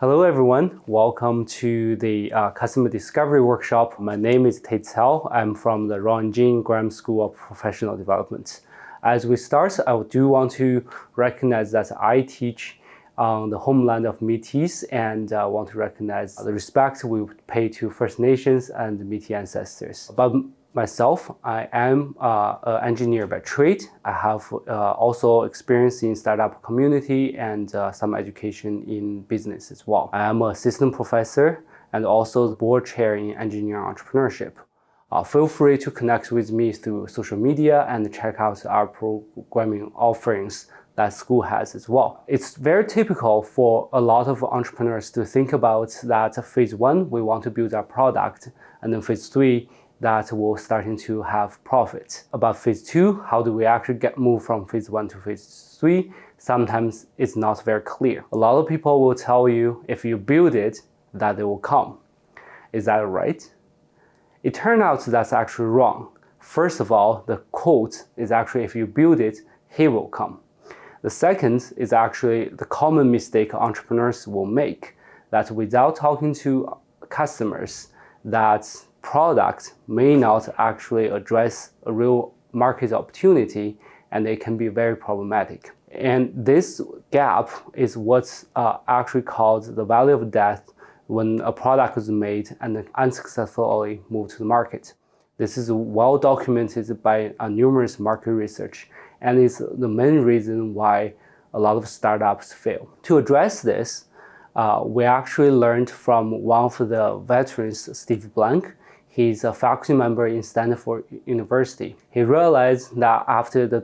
Hello everyone, welcome to the Customer Discovery Workshop. My name is Tate Cao. I'm from the Ron Jin Graham School of Professional Development. As we start, I do want to recognize that I teach on the homeland of Métis and want to recognize the respect we pay to First Nations and Métis ancestors. But myself, I am an engineer by trade. I have also experience in startup community and some education in business as well. I am an assistant professor and also the board chair in engineering entrepreneurship. Feel free to connect with me through social media and check out our programming offerings that school has as well. It's very typical for a lot of entrepreneurs to think about that phase one, we want to build our product, and then phase three, that we're starting to have profits. About phase two, how do we actually move from phase one to phase three? Sometimes it's not very clear. A lot of people will tell you if you build it, that they will come. Is that right? It turned out that's actually wrong. First of all, the quote is actually if you build it, he will come. The second is actually the common mistake entrepreneurs will make, that without talking to customers, that product may not actually address a real market opportunity, and it can be very problematic. And this gap is what's actually called the valley of death when a product is made and unsuccessfully moved to the market. This is well documented by numerous market research, and is the main reason why a lot of startups fail. To address this, we actually learned from one of the veterans, Steve Blank. He's a faculty member in Stanford University. He realized that after the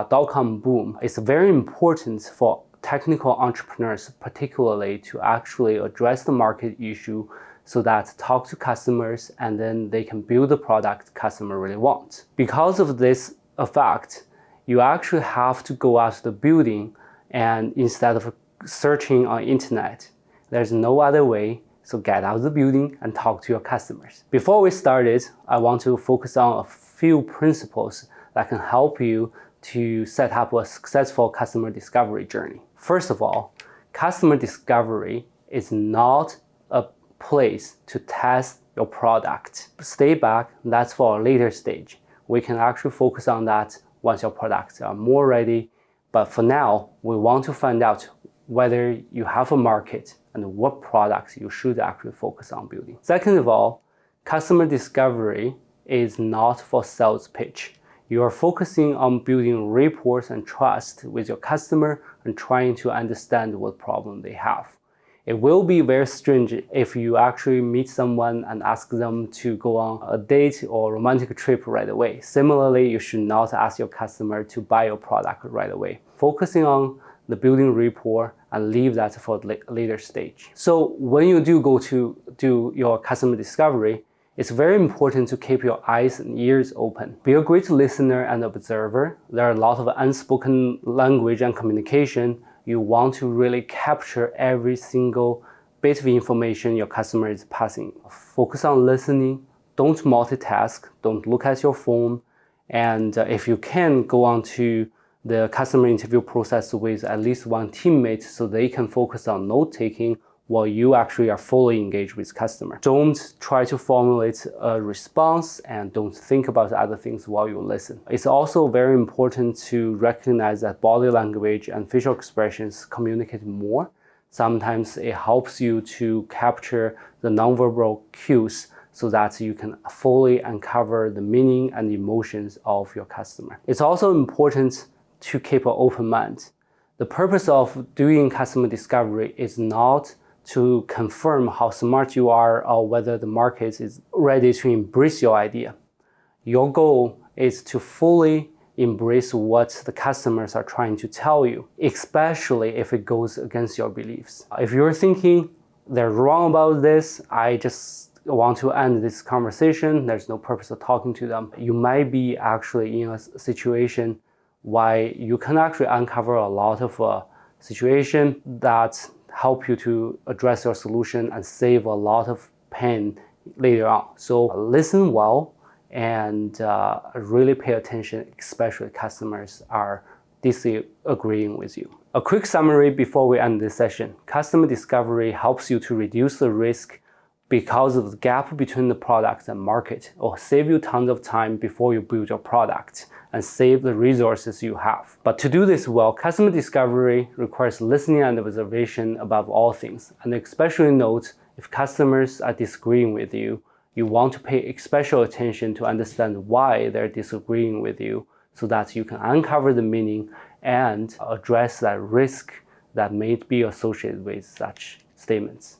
dot-com boom, it's very important for technical entrepreneurs, particularly, to actually address the market issue so that talk to customers and then they can build the product customer really wants. Because of this effect, you actually have to go out to the building, and instead of searching on internet, there's no other way. So get out of the building and talk to your customers. Before we started, I want to focus on a few principles that can help you to set up a successful customer discovery journey. First of all, customer discovery is not a place to test your product. Stay back, that's for a later stage. We can actually focus on that once your products are more ready. But for now, we want to find out whether you have a market and what products you should actually focus on building. Second of all, customer discovery is not for sales pitch. You are focusing on building rapport and trust with your customer and trying to understand what problem they have. It will be very strange if you actually meet someone and ask them to go on a date or romantic trip right away. Similarly, you should not ask your customer to buy your product right away. Focusing on the building rapport and leave that for a later stage. So when you do go to do your customer discovery, it's very important to keep your eyes and ears open. Be a great listener and observer. There are a lot of unspoken language and communication. You want to really capture every single bit of information your customer is passing. Focus on listening. Don't multitask. Don't look at your phone. And if you can, go on to the customer interview process with at least one teammate so they can focus on note-taking while you actually are fully engaged with customer. Don't try to formulate a response and don't think about other things while you listen. It's also very important to recognize that body language and facial expressions communicate more. Sometimes it helps you to capture the nonverbal cues so that you can fully uncover the meaning and emotions of your customer. It's also important to keep an open mind. The purpose of doing customer discovery is not to confirm how smart you are or whether the market is ready to embrace your idea. Your goal is to fully embrace what the customers are trying to tell you, especially if it goes against your beliefs. If you're thinking they're wrong about this, I just want to end this conversation, there's no purpose of talking to them, you might be actually in a situation why you can actually uncover a lot of situation that help you to address your solution and save a lot of pain later on. So listen well and really pay attention, especially customers are disagreeing with you. A quick summary before we end this session. Customer discovery helps you to reduce the risk because of the gap between the product and market, or save you tons of time before you build your product and save the resources you have. But to do this well, customer discovery requires listening and observation above all things. And especially note, if customers are disagreeing with you, you want to pay special attention to understand why they're disagreeing with you, so that you can uncover the meaning and address that risk that may be associated with such statements.